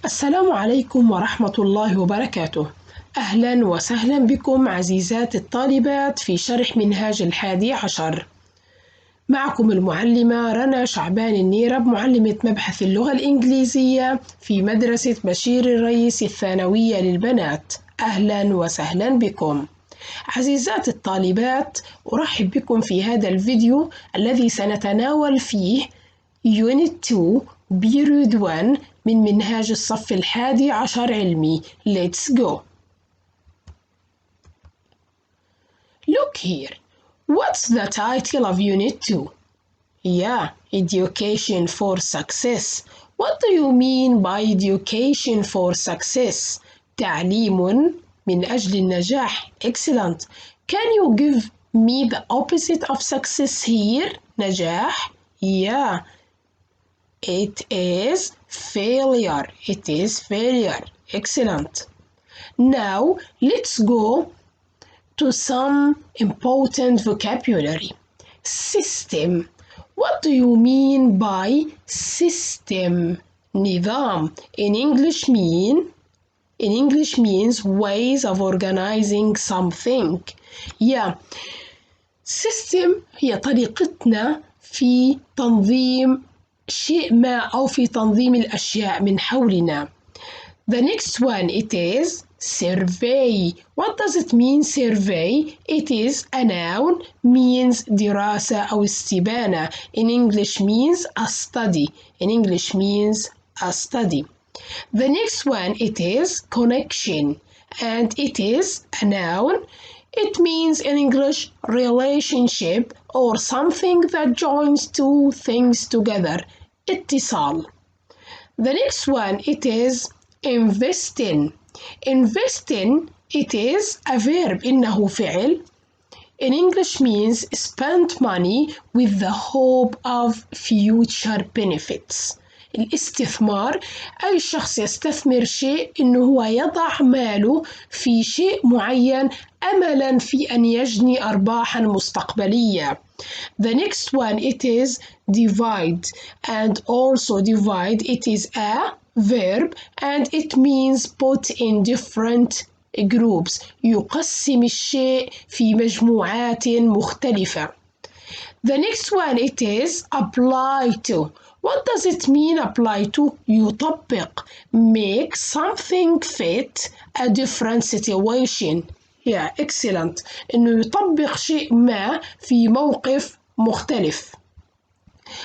السلام عليكم ورحمة الله وبركاته. أهلا وسهلا بكم عزيزات الطالبات في شرح منهاج الحادي عشر. معكم المعلمة رنا شعبان النيرب، معلمة مبحث اللغة الإنجليزية في مدرسة بشير الرئيس الثانوية للبنات. أهلا وسهلا بكم. عزيزات الطالبات، أرحب بكم في هذا الفيديو الذي سنتناول فيه Unit 2 Period 1 من منهاج الصف الحادي عشر علمي. Let's go. Look here. What's the title of Unit 2? Yeah, Education for Success. What do you mean by Education for Success? تعليم من أجل النجاح. Excellent. Can you give me the opposite of success here? نجاح. Yeah. It is failure. It is failure. Excellent. Now let's go to some important vocabulary. System. What do you mean by system? نظام. In English means ways of organizing something. Yeah. System هي طريقتنا في تنظيم شيء ما أو في تنظيم الأشياء من حولنا. The next one, it is survey. What does it mean, survey? It is a noun, means دراسة أو استبانة. In English means a study. In English means a study. The next one, it is connection, and it is a noun. It means in English relationship or something that joins two things together. اتصال. The next one, it is investing. Investing, it is a verb. إنه فعل. In English means spend money with the hope of future benefits. الاستثمار أي شخص يستثمر شيء إنه هو يضع ماله في شيء معين أملاً في أن يجني أرباحاً مستقبلية. The next one, it is divide, and also divide, it is a verb and it means put in different groups. يقسم الشيء في مجموعات مختلفة. The next one, it is apply to. What does it mean, apply to? يطبق. Make something fit a different situation. Yeah, excellent. إنه يطبق شيء ما في موقف مختلف.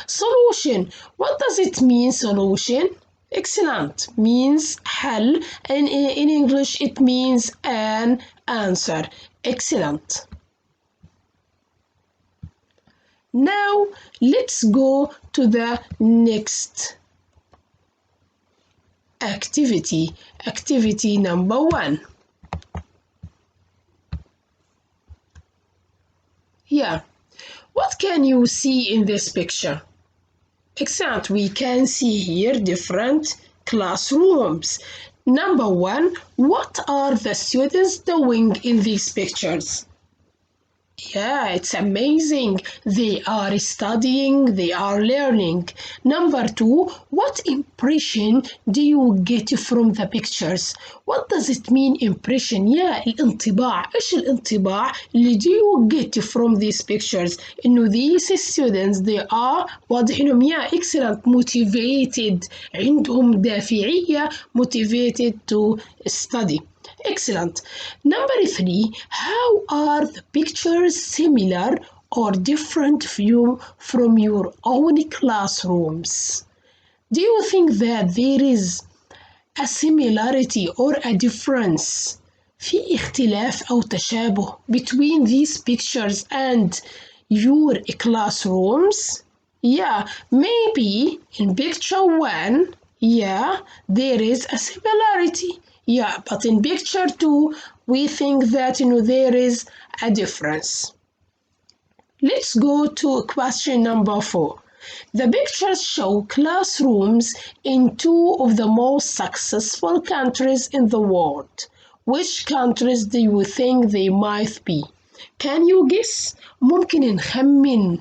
Solution. What does it mean, solution? Excellent. Means حل. And in English it means an answer. Excellent. Now let's go to the next activity. Activity number 1. Yeah. What can you see in this picture? Excellent. We can see here different classrooms. Number 1. What are the students doing in these pictures? Yeah, it's amazing. They are studying, they are learning. Number 2, what impression do you get from the pictures? What does it mean, impression? Yeah, الانطباع. إيش الانطباع اللي do you get from these pictures? إنه these students, they are واضح إنهم excellent, motivated, عندهم دافعية, motivated to study. Excellent. Number 3, how are the pictures similar or different from your own classrooms? Do you think that there is a similarity or a difference? في اختلاف أو تشابه between these pictures and your classrooms? Yeah, maybe in picture 1, yeah, there is a similarity. Yeah, but in picture 2, we think that there is a difference. Let's go to question number 4. The pictures show classrooms in 2 of the most successful countries in the world. Which countries do you think they might be? Can you guess? ممكن نخمن.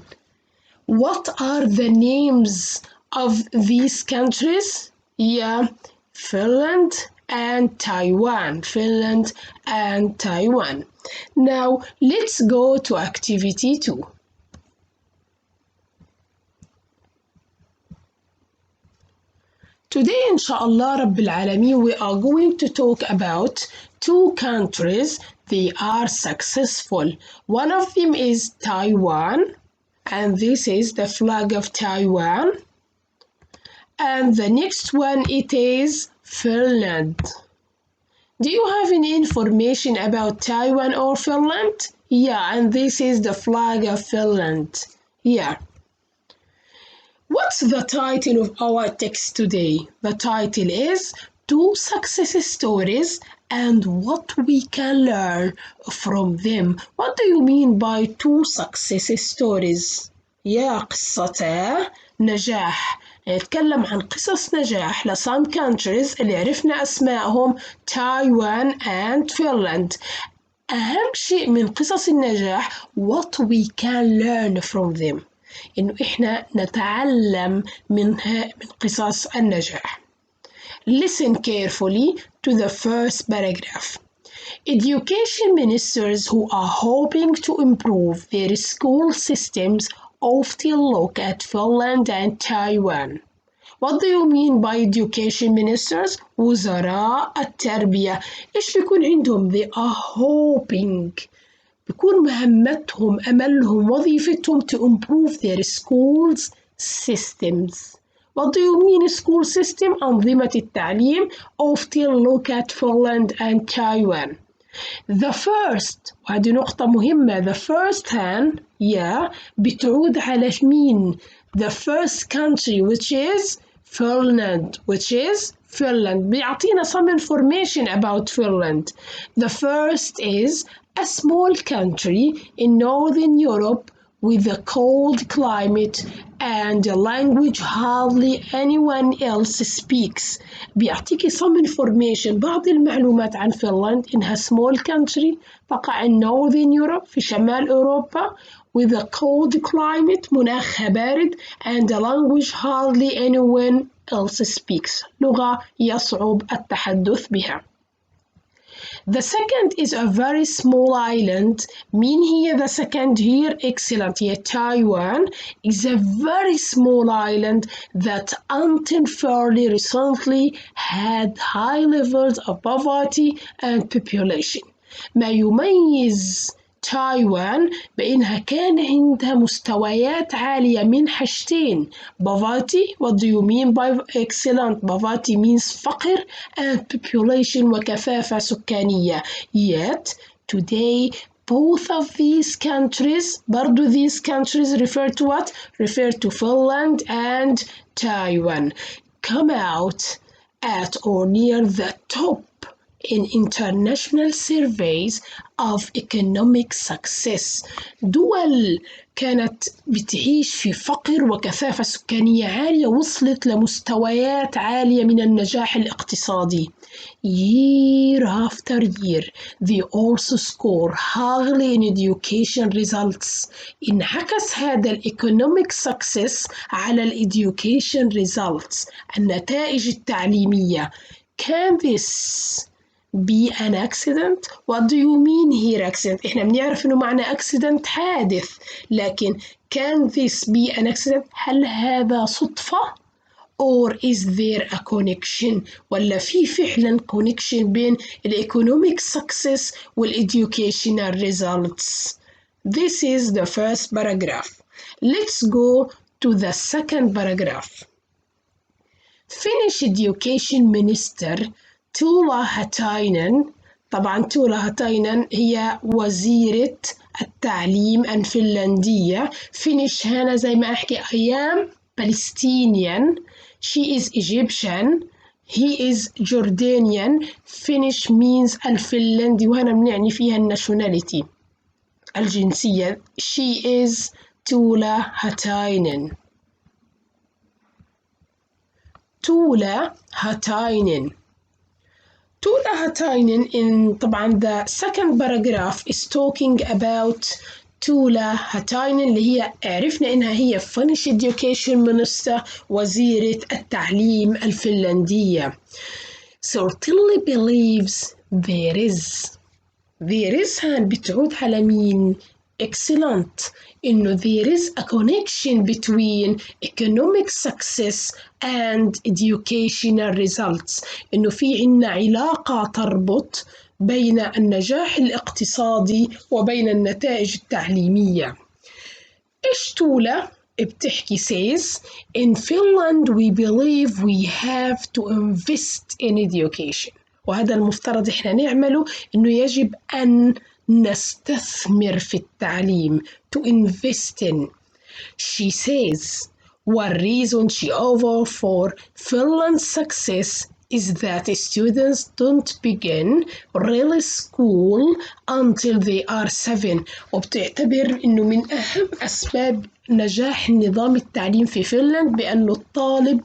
What are the names of these countries? Yeah, Finland and Taiwan. Finland and Taiwan. Now let's go to activity 2. Today, inshallah Rabbil Alameen, we are going to talk about 2 countries. They are successful. One of them is Taiwan, and this is the flag of Taiwan. And the next one, it is Finland. Do you have any information about Taiwan or Finland? Yeah, and this is the flag of Finland. Yeah. What's the title of our text today? The title is 2 success stories and what we can learn from them. What do you mean by 2 success stories? يا قصة نجاح. نتكلم عن قصص نجاح ل some countries اللي عرفنا أسمائهم Taiwan and Finland. أهم شيء من قصص النجاح what we can learn from them. إنه إحنا نتعلم من قصص النجاح. Listen carefully to the first paragraph. Education ministers who are hoping to improve their school systems often look at Finland and Taiwan. What do you mean by education ministers? وزراء التربية. إيش بيكون عندهم؟ They are hoping. بيكون مهمتهم أملهم وظيفتهم to improve their schools systems. What do you mean school system? أنظمة التعليم often look at Finland and Taiwan. The first وهذه نقطة مهمة the first hand بتعود على مين؟ The first country which is Finland بيعطينا some information about Finland. The first is a small country in Northern Europe with a cold climate and a language hardly anyone else speaks. بيعطيكي some information بعض المعلومات عن فنلند إنها small country تقع in Northern Europe في شمال أوروبا with a cold climate مناخها بارد and a language hardly anyone else speaks لغة يصعب التحدث بها. The second is a very small island. مين هي the second here? Excellent. هي Taiwan is a very small island that until fairly recently had high levels of poverty and population. ما يميز تايوان بأنها كان عندها مستويات عالية من حاجتين poverty. What do you mean by excellent? Poverty means فقر and population وكثافة سكانية. Yet today both of these countries برضو these countries refer to what? Refer to Finland and Taiwan come out at or near the top in international surveys of economic success. دول كانت بتعيش في فقر وكثافة سكانية عالية وصلت لمستويات عالية من النجاح الاقتصادي. Year after year, they also score highly in education results. انعكس هذا economic success على education results النتائج التعليمية. Can this be an accident? What do you mean here accident? إحنا بنعرف إنه معنى accident حادث، لكن can this be an accident؟ هل هذا صدفة؟ Or is there a connection؟ ولا في فعلا connection بين economic success educational results؟ This is the first paragraph. Let's go to the second paragraph. Finnish Education Minister تولا هاتاينن. طبعا تولا هاتاينن هي وزيرة التعليم الفنلندية. فينيش هنا زي ما أحكي I am Palestinian. She is Egyptian. He is Jordanian. Finnish means الفنلندي وهنا بنعني فيها الناشوناليتي الجنسية. She is تولا هاتاينن. تولا هاتاينن. Tuula Hatainen in طبعا the second paragraph is talking about تولا هاتاينن اللي هي عرفنا إنها هي Finnish Education Minister وزيرة التعليم الفنلندية. Certainly believes there is هان بتعود على مين؟ Excellent. إنه there is a connection between economic success and educational results. إنه في عنا علاقة تربط بين النجاح الاقتصادي وبين النتائج التعليمية. إيش تولا بتحكي says in Finland we believe we have to invest in education. وهذا المفترض إحنا نعمله إنه يجب أن نستثمر في التعليم to invest in. She says one reason she offer for Finland's success is that students don't begin real school until they are 7. وبتعتبر إنه من أهم أسباب نجاح النظام التعليم في فنلند بأنه الطالب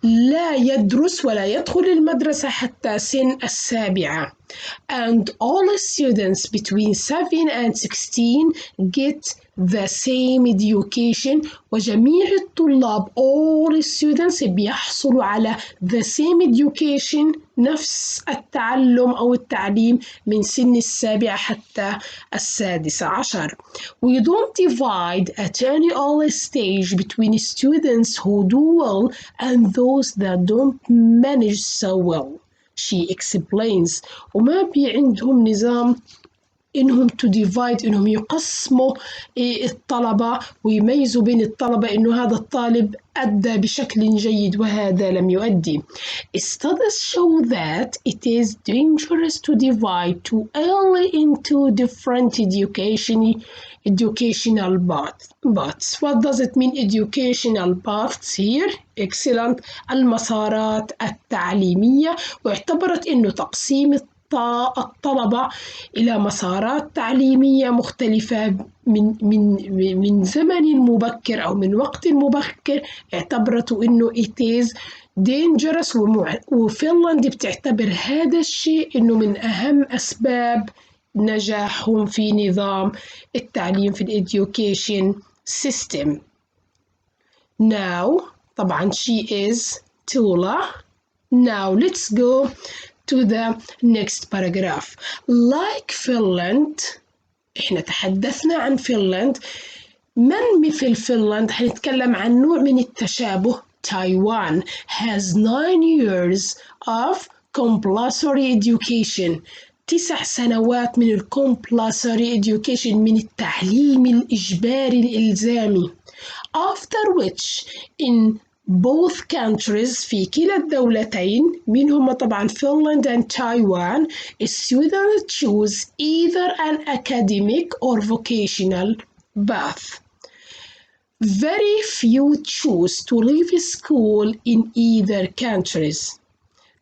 لا يدرس ولا يدخل المدرسة حتى سن 7. And all students between 7 and 16 get the same education. وجميع الطلاب all students بيحصلوا على the same education نفس التعلم أو التعليم من سن 7 حتى 16. We don't divide at any early stage between students who do well and those that don't manage so well. She explains. وما بي عندهم نظام إنهم to divide إنهم يقسموا الطلبة ويميزوا بين الطلبة إنه هذا الطالب أدى بشكل جيد وهذا لم يؤدي. Studies show that it is dangerous to divide too early into different educational paths. What does it mean educational paths here? Excellent. المسارات التعليمية. واعتبرت إنه تقسيم الطلبة إلى مسارات تعليمية مختلفة من زمن مبكر أو من وقت مبكر اعتبرته إنه it is dangerous. وفنلند بتعتبر هذا الشيء إنه من أهم أسباب نجاحهم في نظام التعليم في education system. Now طبعا she is Tula. Now let's go to the next paragraph. Like Finland, إحنا تحدثنا عن فنلند. من مثل فنلند حنتكلم عن نوع من التشابه. Taiwan has 9 years of compulsory education. 9 سنوات من compulsory education من التعليم الإجباري الإلزامي. After which in both countries في كلا الدولتين منهم طبعا Finland and Taiwan students choose either an academic or vocational path. Very few choose to leave school in either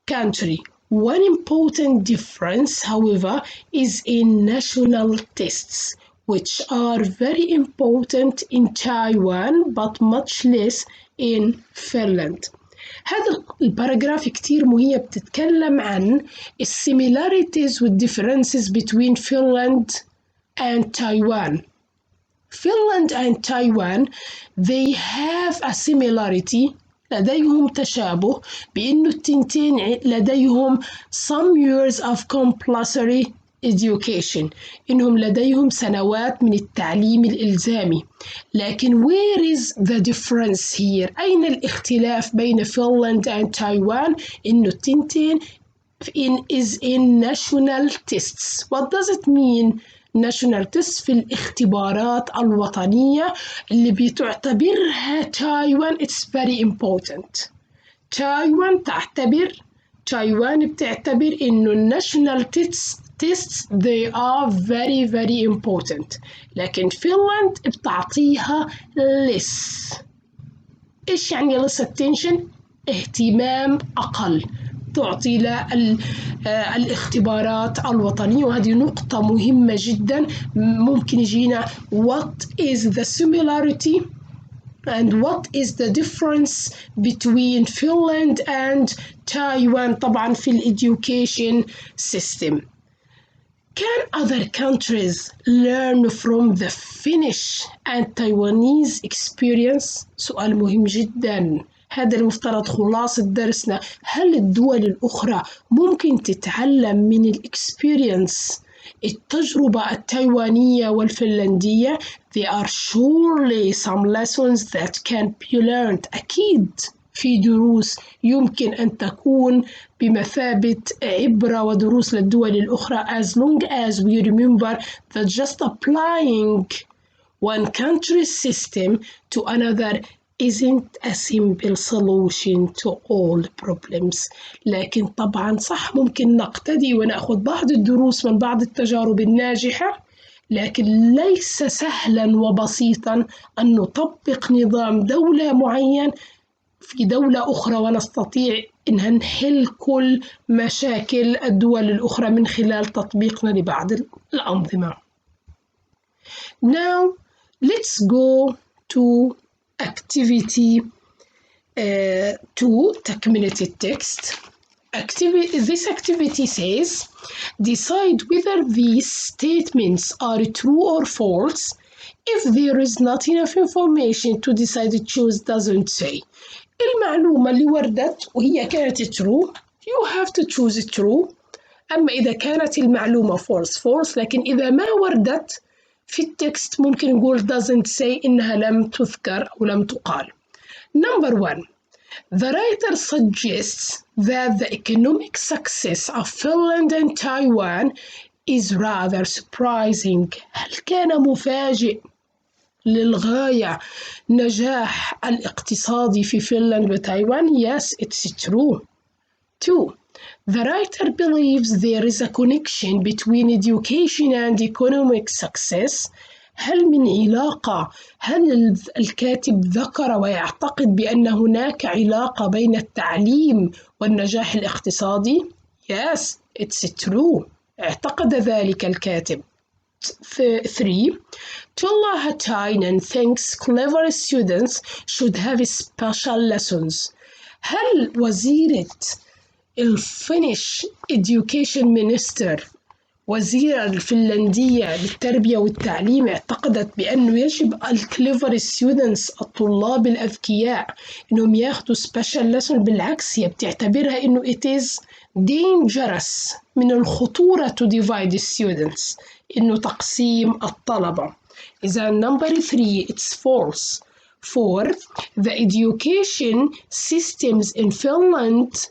country. One important difference, however, is in national tests, which are very important in Taiwan but much less in Finland. هذا الباراجراف كتير مهمة بتتكلم عن similarities with differences between Finland and Taiwan. Finland and Taiwan, they have a similarity. لديهم تشابه بأنه التنتين لديهم some years of compulsory education. إنهم لديهم سنوات من التعليم الإلزامي. لكن where is the difference here? أين الاختلاف بين فنلند and Taiwan؟ إنه التنتين is in national tests. What does it mean? national tests في الاختبارات الوطنية اللي بتعتبرها تايوان it's very important. تايوان بتعتبر إنه national tests they are very very important. لكن فنلند بتعطيها less. إيش يعني less attention؟ اهتمام أقل. تعطي الاختبارات الوطنية. وهذه نقطة مهمة جدا. ممكن يجينا what is the similarity and what is the difference between Finland and Taiwan طبعا في education system. Can other countries learn from the Finnish and Taiwanese experience؟ سؤال مهم جدا. هذا المفترض خلاصة درسنا. هل الدول الأخرى ممكن تتعلم من الإكسبيرينس التجربة التايوانية والفنلندية؟ There are surely some lessons that can be learned. أكيد في دروس يمكن أن تكون بمثابة عبرة ودروس للدول الأخرى as long as we remember that just applying one country's system to another isn't a simple solution to all problems. لكن طبعا صح ممكن نقتدي ونأخذ بعض الدروس من بعض التجارب الناجحة، لكن ليس سهلا وبسيطا أن نطبق نظام دولة معين في دولة أخرى ونستطيع أن نحل كل مشاكل الدول الأخرى من خلال تطبيقنا لبعض الأنظمة. Now let's go to activity 2 تكملة التكست. This activity says decide whether these statements are true or false. If there is not enough information to decide, choose doesn't say. المعلومة اللي وردت وهي كانت true you have to choose true. أما إذا كانت المعلومة false لكن إذا ما وردت في التكست ممكن نقول doesn't say إنها لم تذكر أو لم تقال. Number 1. The writer suggests that the economic success of Finland and Taiwan is rather surprising. هل كان مفاجئ للغاية نجاح الاقتصادي في فنلند وتايوان؟ Yes, it's true. 2. The writer believes there is a connection between education and economic success. هل من علاقة؟ هل الكاتب ذكر ويعتقد بأن هناك علاقة بين التعليم والنجاح الاقتصادي؟ Yes, it's true. اعتقد ذلك الكاتب. 3. Tullahatinen thinks clever students should have special lessons. هل وزيرة الفينيش education minister وزيرة الفنلندية للتربية والتعليم اعتقدت بأنه يجب الكليفر students الطلاب الأذكياء إنهم ياخدوا special lesson؟ بالعكس هي بتعتبرها إنه it is dangerous من الخطورة to divide the students إنه تقسيم الطلبة. إذا number 3 it's false. 4. The education systems in Finland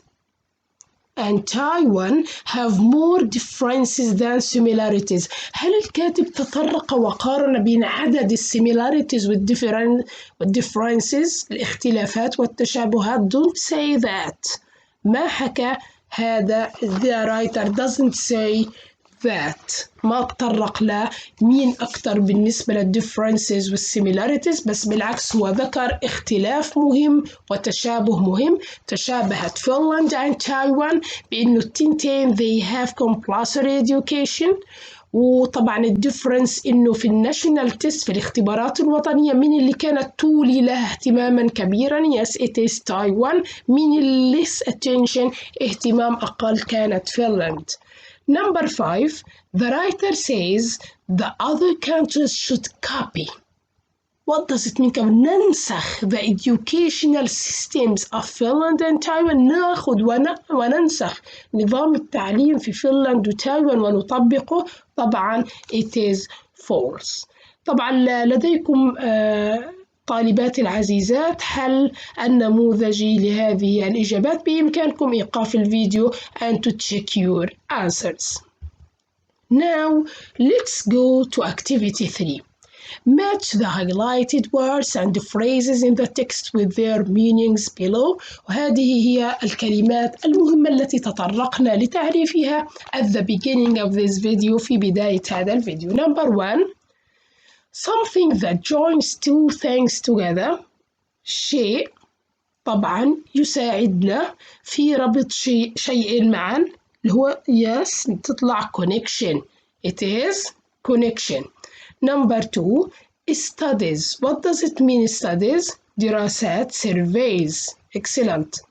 and Taiwan have more differences than similarities. هل الكاتب تطرق وقارن بين عدد الsimilarities والdifferences الاختلافات والتشابهات؟ Don't say that. ما حكى هذا. The writer doesn't say that. ما تطرق له مين أكتر بالنسبة للdifferences والsimilarities، بس بالعكس هو ذكر اختلاف مهم وتشابه مهم. تشابهت فنلند and تايوان بأنه التنتين they have compulsory education. وطبعا الديفرنس إنه في الناشونال تيست في الاختبارات الوطنية من اللي كانت تولي لها اهتماما كبيرا؟ Yes, it is Taiwan. من اللي less attention اهتمام أقل كانت فنلند. Number 5. The writer says the other countries should copy. What does it mean? ننسخ the educational systems of Finland and Taiwan. ناخذ وننسخ نظام التعليم في فنلند وتايوان ونطبقه؟ طبعا it is false. طبعا لديكم طالباتي العزيزات حل النموذجي لهذه الإجابات. بإمكانكم إيقاف الفيديو and to check your answers. Now let's go to activity 3. Match the highlighted words and the phrases in the text with their meanings below. وهذه هي الكلمات المهمة التي تطرقنا لتعريفها at the beginning of this video في بداية هذا الفيديو. Number 1. Something that joins two things together. شيء طبعا يساعدنا في ربط شيئين معا اللي هو yes تطلع connection. It is connection. Number 2. Studies. What does it mean studies? دراسات surveys. Excellent.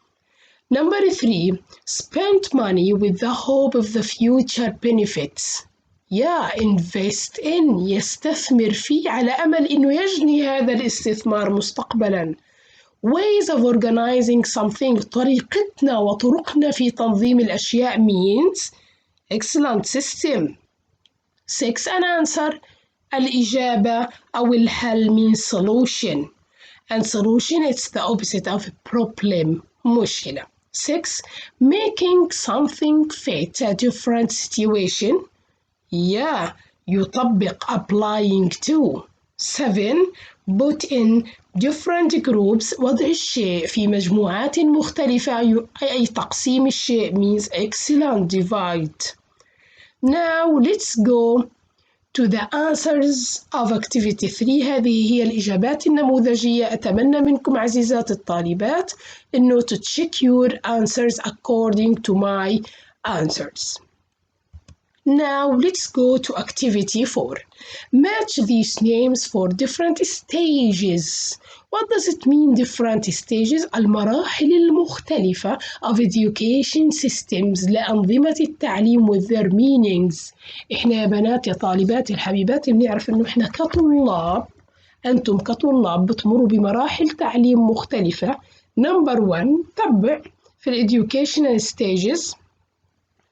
Number 3. Spend money with the hope of the future benefits. invest in يستثمر فيه على أمل إنه يجني هذا الاستثمار مستقبلاً. Ways of organizing something طريقتنا وطرقنا في تنظيم الأشياء means excellent system. 6 an answer الإجابة أو الحل means solution and solution it's the opposite of problem مشكلة. 6 making something fit a different situation يطبق applying to. 7 put in different groups وضع الشيء في مجموعات مختلفة أي تقسيم الشيء means excellent divide. Now let's go to the answers of activity 3. هذه هي الإجابات النموذجية. أتمنى منكم عزيزات الطالبات إنه to check your answers according to my answers. Now let's go to activity 4. Match these names for different stages. What does it mean different stages؟ المراحل المختلفة of education systems لأنظمة التعليم with their meanings. إحنا يا بنات يا طالبات الحبيبات بنعرف إنه إحنا كطلاب أنتم كطلاب بتمروا بمراحل تعليم مختلفة. Number 1 تبع في educational stages.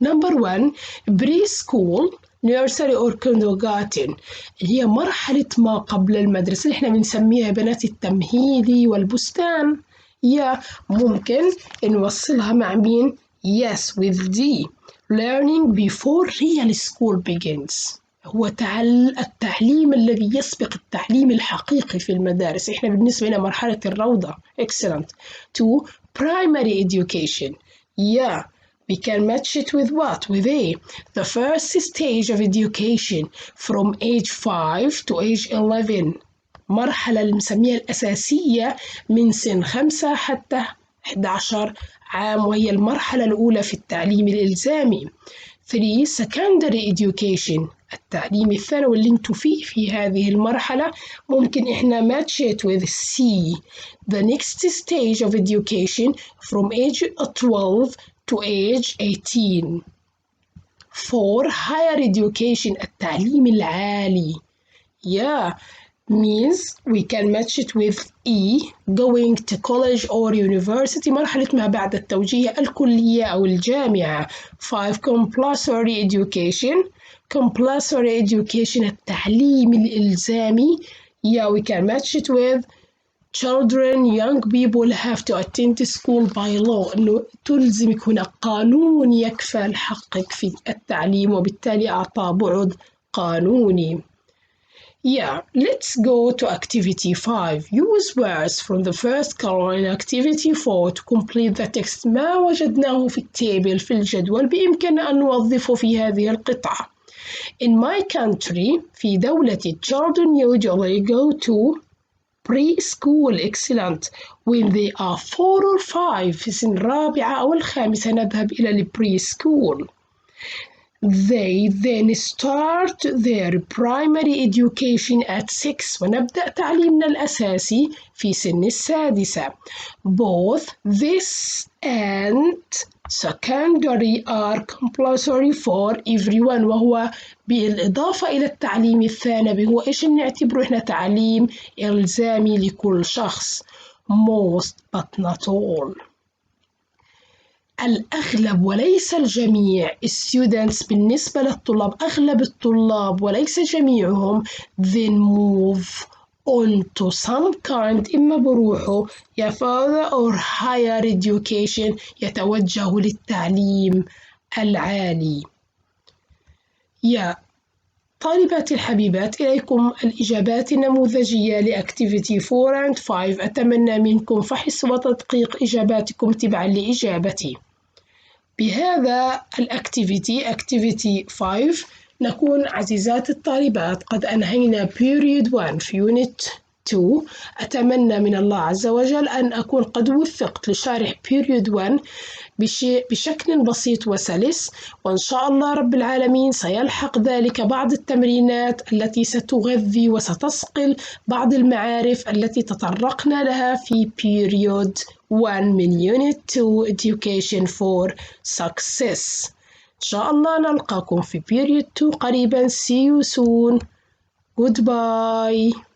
Number 1 preschool nursery or kindergarten اللي هي مرحلة ما قبل المدرسة اللي احنا بنسميها بنات التمهيدي والبستان. ممكن نوصلها مع مين؟ Yes with D. Learning before real school begins هو التعليم الذي يسبق التعليم الحقيقي في المدارس. احنا بالنسبة لنا مرحلة الروضة. Excellent. 2 primary education we can match it with what? With A. The first stage of education from age 5 to age 11. مرحلة اللي بنسميها الأساسية من سن 5 حتى 11 عام وهي المرحلة الأولى في التعليم الإلزامي. 3 secondary education التعليم الثانوي اللي انتوا فيه في هذه المرحلة ممكن احنا match it with C. The next stage of education from age 12 to age 18. 4 higher education التعليم العالي means we can match it with E. going to college or university مرحلة ما بعد التوجيه الكلية أو الجامعة. 5 compulsory education التعليم الإلزامي we can match it with children, young people have to attend school by law إنه تلزمك هنا قانون يكفل حقك في التعليم وبالتالي أعطى بعد قانوني. Let's go to activity 5. Use words from the first column in activity 4 to complete the text. ما وجدناه في التابل في الجدول بإمكاننا أن نوظفه في هذه القطعة. In my country في دولتي children usually go to preschool. Excellent. When they are 4 or 5 في سن الرابعة أو الخامسة نذهب إلى البريسكول. They then start their primary education at 6 ونبدأ تعليمنا الأساسي في سن السادسة. Both this and secondary are compulsory for everyone وهو بالإضافة إلى التعليم الثانوي هو إيش نعتبره إحنا تعليم إلزامي لكل شخص. Most but not all. الأغلب وليس الجميع students بالنسبة للطلاب أغلب الطلاب وليس جميعهم then move on to some kind إما بروحه further or higher education يتوجه للتعليم العالي. طالباتي الحبيبات إليكم الإجابات النموذجية لأكتيفيتي 4 and 5. أتمنى منكم فحص وتدقيق إجاباتكم تبعا لإجابتي. بهذا activity 5 نكون عزيزات الطالبات قد أنهينا period 1 في unit 2. أتمنى من الله عز وجل أن أكون قد وفقت لشرح period 1 بشكل بسيط وسلس وإن شاء الله رب العالمين سيلحق ذلك بعض التمرينات التي ستغذي وستصقل بعض المعارف التي تطرقنا لها في period 1 من unit 2 education for success. شاء الله نلقاكم في period 2 قريبا. See you soon. Goodbye.